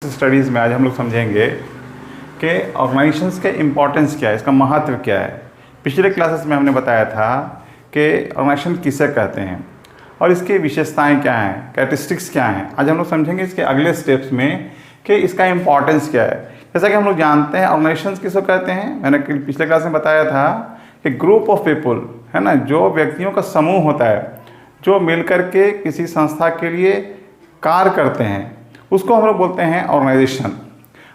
Studies में आज हम लोग समझेंगे कि ऑर्गेनाइजेशंस के इम्पोर्टेंस क्या है, इसका महत्व क्या है। पिछले क्लासेस में हमने बताया था कि ऑर्गेनाइजेशन किसे कहते हैं और इसकी विशेषताएं क्या हैं, कैरेक्टरिस्टिक्स क्या हैं। आज हम लोग समझेंगे इसके अगले स्टेप्स में कि इसका इम्पोर्टेंस क्या है। जैसा कि हम लोग जानते हैं ऑर्गेनाइजेशंस किसको कहते हैं, मैंने पिछले क्लास में बताया था कि ग्रुप ऑफ पीपल है ना, जो व्यक्तियों का समूह होता है जो मिलकर के किसी संस्था के लिए कार्य करते हैं, उसको हम लोग बोलते हैं ऑर्गेनाइजेशन।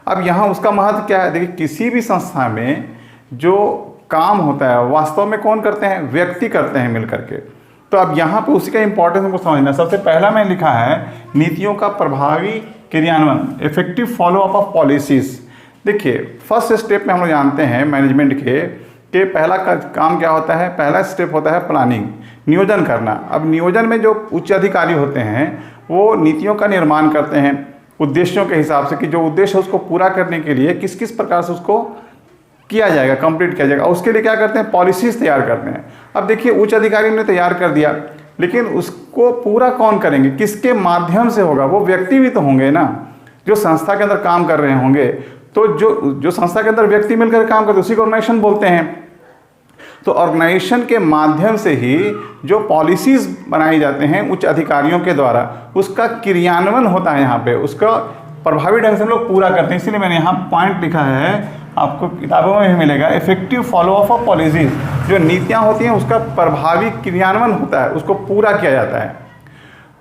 अब यहाँ उसका महत्व क्या है, देखिए किसी भी संस्था में जो काम होता है वास्तव में कौन करते हैं, व्यक्ति करते हैं मिलकर के। तो अब यहाँ पे उसी का इम्पोर्टेंस हमको समझना। सबसे पहला में लिखा है नीतियों का प्रभावी क्रियान्वयन, effective follow up of policies. देखिए फर्स्ट स्टेप में हम लोग जानते हैं मैनेजमेंट के पहला काम क्या होता है, पहला स्टेप होता है प्लानिंग, नियोजन करना। अब नियोजन में जो उच्च अधिकारी होते हैं वो नीतियों का निर्माण करते हैं उद्देश्यों के हिसाब से कि जो उद्देश्य है उसको पूरा करने के लिए किस किस प्रकार से उसको किया जाएगा, कंप्लीट किया जाएगा। उसके लिए क्या करते हैं, पॉलिसीज तैयार करते हैं। अब देखिए उच्च अधिकारी ने तैयार कर दिया, लेकिन उसको पूरा कौन करेंगे, किसके माध्यम से होगा, वो व्यक्ति भी तो होंगे ना जो संस्था के अंदर काम कर रहे होंगे। तो जो संस्था के अंदर व्यक्ति मिलकर काम करते हैं उसी को ऑर्गेनाइजेशन बोलते हैं। तो ऑर्गेनाइजेशन के माध्यम से ही जो पॉलिसीज बनाई जाते हैं उच्च अधिकारियों के द्वारा, उसका क्रियान्वयन होता है यहाँ पे, उसका प्रभावी ढंग से हम लोग पूरा करते हैं। इसीलिए मैंने यहाँ पॉइंट लिखा है, आपको किताबों में भी मिलेगा, effective follow up of policies. जो नीतियाँ होती हैं उसका प्रभावी क्रियान्वयन होता है, उसको पूरा किया जाता है।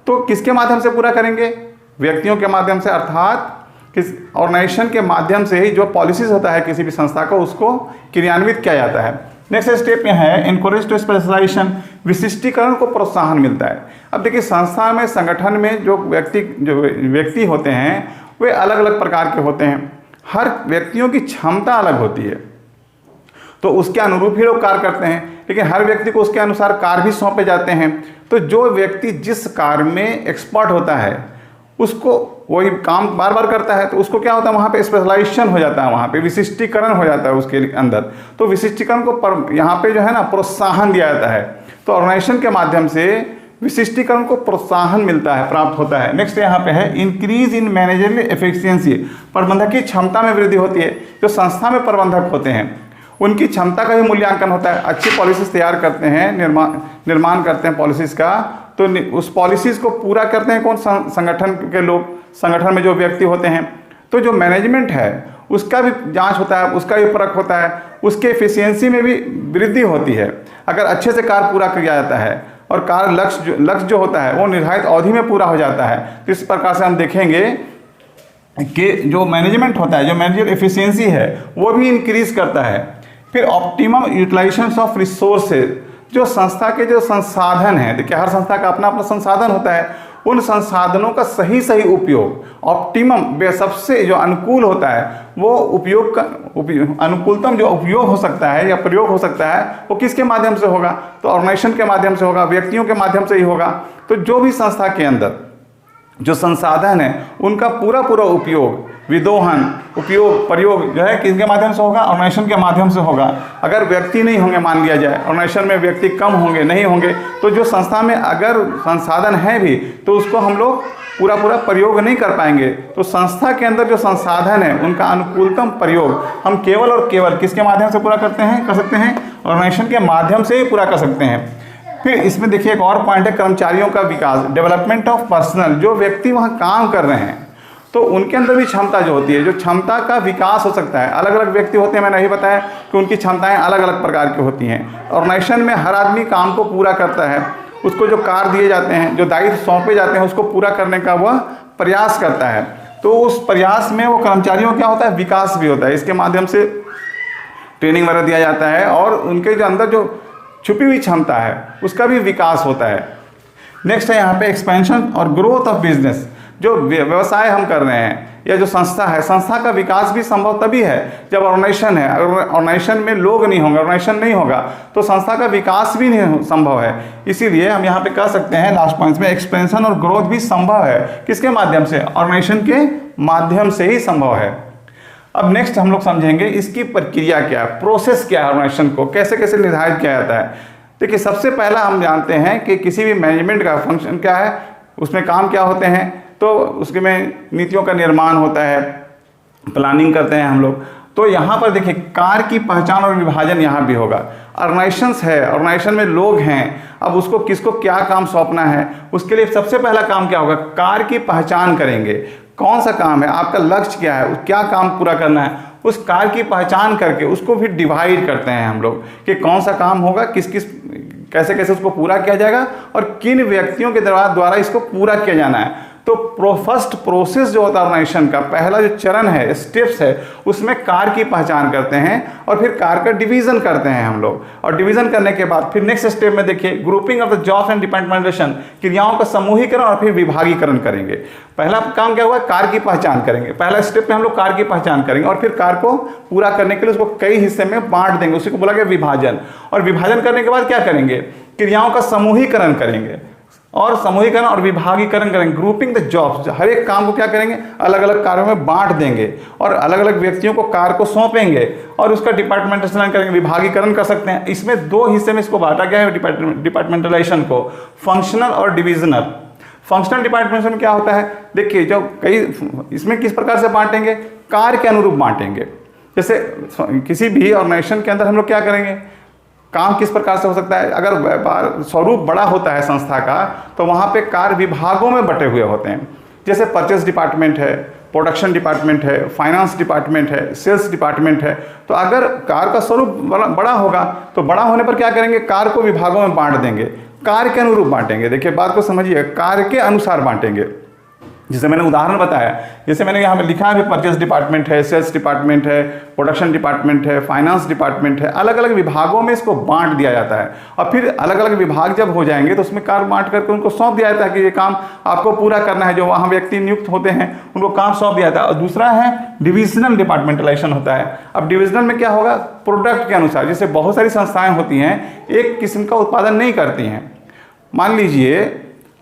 तो किसके माध्यम से पूरा करेंगे, व्यक्तियों के माध्यम से, अर्थात किस ऑर्गेनाइजेशन के माध्यम से ही जो पॉलिसीज होता है किसी भी संस्था को उसको क्रियान्वित किया जाता है। नेक्स्ट स्टेप में है इनकरेज टू स्पेशलाइजेशन, विशिष्टीकरण को प्रोत्साहन मिलता है। अब देखिए संस्था में, संगठन में जो व्यक्ति होते हैं वे अलग अलग प्रकार के होते हैं। हर व्यक्तियों की क्षमता अलग होती है तो उसके अनुरूप ही लोग कार्य करते हैं, लेकिन हर व्यक्ति को उसके अनुसार कार्य भी सौंपे जाते हैं। तो जो व्यक्ति जिस कार्य में एक्सपर्ट होता है उसको वही काम बार बार करता है, तो उसको क्या होता है, वहाँ पे स्पेशलाइजेशन हो जाता है, वहाँ पे विशिष्टीकरण हो जाता है उसके अंदर। तो विशिष्टीकरण को यहाँ पे जो है ना प्रोत्साहन दिया जाता है। तो ऑर्गेनाइजेशन के माध्यम से विशिष्टीकरण को प्रोत्साहन मिलता है, प्राप्त होता है। नेक्स्ट यहाँ पे है इंक्रीज इन मैनेजरियल एफिशिएंसी, प्रबंधकीय क्षमता में वृद्धि होती है। जो संस्था में प्रबंधक होते हैं उनकी क्षमता का भी मूल्यांकन होता है। अच्छी पॉलिसीज तैयार करते हैं, निर्माण करते हैं पॉलिसीज का, तो उस पॉलिसीज को पूरा करते हैं कौन, संगठन के लोग, संगठन में जो व्यक्ति होते हैं। तो जो मैनेजमेंट है उसका भी जांच होता है, उसका भी परख होता है, उसके एफिशिएंसी में भी वृद्धि होती है अगर अच्छे से कार्य पूरा किया जाता है और कार्य लक्ष्य जो होता है वो निर्धारित अवधि में पूरा हो जाता है। तो इस प्रकार से हम देखेंगे कि जो मैनेजमेंट होता है, जो मैनेजर एफिशिएंसी है वो भी इंक्रीज करता है। फिर ऑप्टिमम यूटिलाइजेशन ऑफ रिसोर्सेज, जो संस्था के जो संसाधन हैं, देखिए हर संस्था का अपना अपना संसाधन होता है, उन संसाधनों का सही उपयोग, ऑप्टिमम सबसे जो अनुकूल होता है वो उपयोग का अनुकूलतम जो उपयोग हो सकता है या प्रयोग हो सकता है वो किसके माध्यम से होगा, तो ऑर्गेनाइजेशन के माध्यम से होगा, व्यक्तियों के माध्यम से ही होगा। तो जो भी संस्था के अंदर जो संसाधन है उनका पूरा उपयोग, विदोहन, उपयोग, प्रयोग जो है किसके माध्यम से होगा, ऑर्गेनाइजेशन के माध्यम से होगा। अगर व्यक्ति नहीं होंगे, मान लिया जाए ऑर्गेनाइजेशन में व्यक्ति कम होंगे, नहीं होंगे, तो जो संस्था में अगर संसाधन है भी तो उसको हम लोग पूरा प्रयोग नहीं कर पाएंगे। तो संस्था के अंदर जो संसाधन है उनका अनुकूलतम प्रयोग हम केवल और केवल किसके माध्यम से पूरा कर सकते हैं, ऑर्गेनाइजेशन के माध्यम से ही पूरा कर सकते हैं। फिर इसमें देखिए एक और पॉइंट है कर्मचारियों का विकास, डेवलपमेंट ऑफ पर्सनल, जो व्यक्ति वहाँ काम कर रहे हैं तो उनके अंदर भी क्षमता जो होती है, जो क्षमता का विकास हो सकता है। अलग अलग व्यक्ति होते हैं, मैंने नहीं बताया कि उनकी क्षमताएं अलग अलग प्रकार की होती हैं। ऑर्गेनाइजेशन में हर आदमी काम को पूरा करता है, उसको जो कार्य दिए जाते हैं, जो दायित्व सौंपे जाते हैं उसको पूरा करने का वह प्रयास करता है। तो उस प्रयास में वो कर्मचारियों क्या होता है, विकास भी होता है। इसके माध्यम से ट्रेनिंग वगैरह दिया जाता है और उनके जो अंदर जो छुपी हुई क्षमता है उसका भी विकास होता है। नेक्स्ट है यहाँ पे एक्सपेंशन और ग्रोथ ऑफ बिजनेस, जो व्यवसाय हम कर रहे हैं या जो संस्था है, संस्था का विकास भी संभव तभी है जब ऑर्गेनाइजेशन है। अगर ऑर्गेनाइजेशन में लोग नहीं होंगे, ऑर्गेनाइजेशन नहीं होगा तो संस्था का विकास भी नहीं संभव है। इसीलिए हम यहाँ पे कह सकते हैं लास्ट पॉइंट में एक्सपेंशन और ग्रोथ भी संभव है, किसके माध्यम से, ऑर्गेनाइजेशन के माध्यम से ही संभव है। अब नेक्स्ट हम लोग समझेंगे इसकी प्रक्रिया क्या है, प्रोसेस क्या है, ऑर्गेनाइजेशन को कैसे कैसे निर्धारित किया जाता है। देखिए सबसे पहला हम जानते हैं कि किसी भी मैनेजमेंट का फंक्शन क्या है, उसमें काम क्या होते हैं। तो उसके में नीतियों का निर्माण होता है, प्लानिंग करते हैं हम लोग। तो यहाँ पर देखिए कार्य की पहचान और विभाजन यहाँ भी होगा। ऑर्गेनाइजेशंस है, ऑर्गेनाइजेशन में लोग हैं, अब उसको किसको क्या काम सौंपना है, उसके लिए सबसे पहला काम क्या होगा, कार्य की पहचान करेंगे। कौन सा काम है, आपका लक्ष्य क्या है, क्या काम पूरा करना है, उस कार्य की पहचान करके उसको फिर डिवाइड करते हैं हम लोग कि कौन सा काम होगा, किस किस कैसे कैसे उसको पूरा किया जाएगा और किन व्यक्तियों के द्वारा इसको पूरा किया जाना है। तो फर्स्ट प्रोसेस जो होता है ऑर्गेनाइजेशन का, पहला जो चरण है, स्टेप्स है, उसमें कार्य की पहचान करते हैं और फिर कार्य का डिवीजन करते हैं हम लोग। और डिवीजन करने के बाद फिर नेक्स्ट स्टेप में देखिए grouping of the jobs and departmentation, क्रियाओं का समूहीकरण और फिर विभागीकरण करेंगे। पहला काम क्या हुआ, कार्य की पहचान करेंगे। पहला स्टेप में हम लोग कार्य की पहचान करेंगे और फिर कार्य को पूरा करने के लिए उसको कई हिस्से में बांट देंगे, उसी को बोला गया विभाजन। और विभाजन करने के बाद क्या करेंगे, क्रियाओं का समूहीकरण करेंगे और समूहीकरण और विभागीकरण करेंगे। ग्रुपिंग द जॉब्स, हर एक काम को क्या करेंगे, अलग अलग कार्यों में बांट देंगे और अलग अलग व्यक्तियों को कार्य को सौंपेंगे और उसका डिपार्टमेंटेशन करेंगे, विभागीकरण कर सकते हैं। इसमें दो हिस्से में इसको बांटा गया है डिपार्टमेंटलाइजेशन को, फंक्शनल और डिविजनल। फंक्शनल डिपार्टमेंटेशन क्या होता है, देखिए जो कई इसमें किस प्रकार से बांटेंगे, कार्य के अनुरूप बांटेंगे। जैसे किसी भी ऑर्गेनाइजेशन के अंदर हम लोग क्या करेंगे, काम किस प्रकार से हो सकता है, अगर स्वरूप बड़ा होता है संस्था का तो वहाँ पे कार्य विभागों में बटे हुए होते हैं। जैसे परचेस डिपार्टमेंट है, प्रोडक्शन डिपार्टमेंट है, फाइनेंस डिपार्टमेंट है, सेल्स डिपार्टमेंट है। तो अगर कार्य का स्वरूप बड़ा होगा तो बड़ा होने पर क्या करेंगे, कार्य को विभागों में बांट देंगे, कार्य के अनुरूप बांटेंगे। देखिए बात को समझिए, कार्य के अनुसार बांटेंगे। जैसे मैंने उदाहरण बताया, जैसे मैंने यहाँ पे लिखा है परचेस डिपार्टमेंट है, सेल्स डिपार्टमेंट है, प्रोडक्शन डिपार्टमेंट है, फाइनेंस डिपार्टमेंट है, अलग अलग विभागों में इसको बांट दिया जाता है। और फिर अलग अलग विभाग जब हो जाएंगे तो उसमें कार्य बांट करके उनको सौंप दिया जाता है कि ये काम आपको पूरा करना है। जो वहाँ व्यक्ति नियुक्त होते हैं उनको काम सौंप दिया जाता है। और दूसरा है डिविजनल डिपार्टमेंटलाइजेशन होता है। अब डिविजनल में क्या होगा, प्रोडक्ट के अनुसार, जैसे बहुत सारी संस्थाएँ होती हैं एक किस्म का उत्पादन नहीं करती हैं। मान लीजिए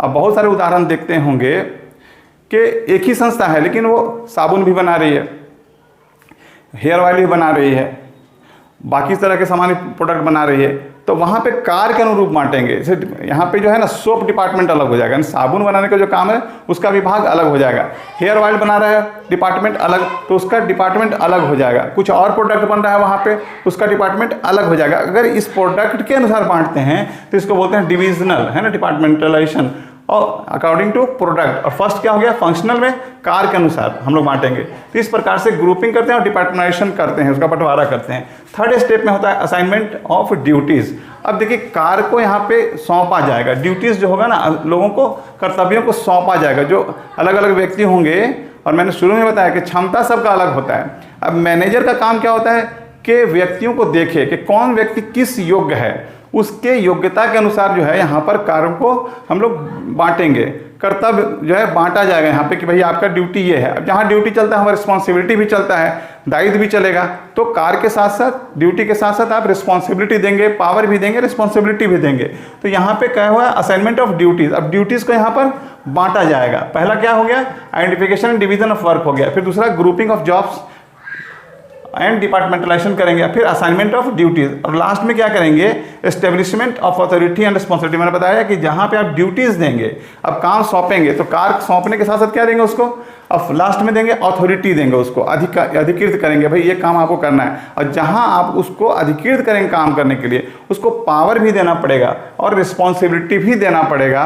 अब बहुत सारे उदाहरण देखते होंगे कि एक ही संस्था है लेकिन वो साबुन भी बना रही है, हेयर ऑयल भी बना रही है, बाकी तरह के सामान्य प्रोडक्ट बना रही है। तो वहाँ पे कार्य के अनुरूप बांटेंगे। जैसे यहाँ पे जो है ना सोप डिपार्टमेंट अलग हो जाएगा, साबुन बनाने का जो काम है उसका विभाग अलग हो जाएगा। हेयर ऑयल बना रहा है डिपार्टमेंट अलग, तो उसका डिपार्टमेंट अलग हो जाएगा। कुछ और प्रोडक्ट बन रहा है वहाँ पे, उसका डिपार्टमेंट अलग हो जाएगा। अगर इस प्रोडक्ट के अनुसार बांटते हैं तो इसको बोलते हैं डिविजनल, है ना, डिपार्टमेंटलाइजेशन और अकॉर्डिंग टू प्रोडक्ट। और फर्स्ट क्या हो गया, फंक्शनल में कार्य के अनुसार हम लोग बांटेंगे। तो इस प्रकार से ग्रुपिंग करते हैं और डिपार्टमेंटाइजेशन करते हैं, उसका बंटवारा करते हैं। थर्ड स्टेप में होता है असाइनमेंट ऑफ ड्यूटीज़। अब देखिए कार्य को यहाँ पे सौंपा जाएगा, ड्यूटीज़ जो होगा ना, लोगों को कर्तव्यों को सौंपा जाएगा। जो अलग अलग व्यक्ति होंगे, और मैंने शुरू में बताया कि क्षमता सबका अलग होता है। अब मैनेजर का काम क्या होता है कि व्यक्तियों को देखे कि कौन व्यक्ति किस योग्य है, उसके योग्यता के अनुसार जो है यहाँ पर कार्यों को हम लोग बांटेंगे। कर्तव्य जो है बांटा जाएगा यहाँ पे कि भाई आपका ड्यूटी ये है। अब जहाँ ड्यूटी चलता है वहाँ रिस्पॉन्सिबिलिटी भी चलता है, दायित्व भी चलेगा। तो कार्य के साथ साथ, ड्यूटी के साथ साथ आप रिस्पॉन्सिबिलिटी देंगे, पावर भी देंगे, रिस्पॉन्सिबिलिटी भी देंगे। तो यहाँ पे क्या हुआ, असाइनमेंट ऑफ ड्यूटीज़। अब ड्यूटीज़ को यहाँ पर बांटा जाएगा। पहला क्या हो गया, identification and division of work हो गया। फिर दूसरा grouping of jobs and departmentalisation करेंगे, फिर असाइनमेंट ऑफ ड्यूटीज, और लास्ट में क्या करेंगे, establishment of authority and responsibility. मैंने बताया कि जहाँ पे आप ड्यूटीज देंगे, अब काम सौंपेंगे तो कार्य सौंपने के साथ साथ क्या देंगे उसको, अब लास्ट में देंगे अथॉरिटी देंगे, उसको अधिकृत करेंगे, भाई ये काम आपको करना है। और जहाँ आप उसको अधिकृत करेंगे काम करने के लिए, उसको पावर भी देना पड़ेगा और रिस्पॉन्सिबिलिटी भी देना पड़ेगा,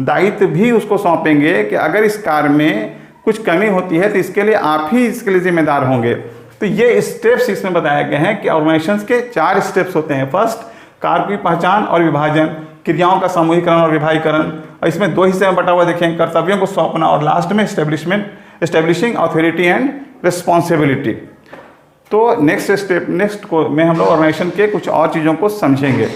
दायित्व भी उसको सौंपेंगे कि अगर इस कार्य में कुछ कमी होती है तो इसके लिए आप ही इसके लिए जिम्मेदार होंगे। तो ये स्टेप्स इसमें बताए गए हैं कि ऑर्गेनाइजेशंस के 4 स्टेप्स होते हैं। फर्स्ट, कार्य की पहचान और विभाजन, क्रियाओं का समूहीकरण और विभागीकरण, और इसमें 2 हिस्से में बटा हुआ देखें, कर्तव्यों को सौंपना, और लास्ट में एस्टेब्लिशिंग अथॉरिटी एंड रिस्पॉन्सिबिलिटी। तो नेक्स्ट स्टेप में हम लोग ऑर्गेनाइजेशन के कुछ और चीज़ों को समझेंगे।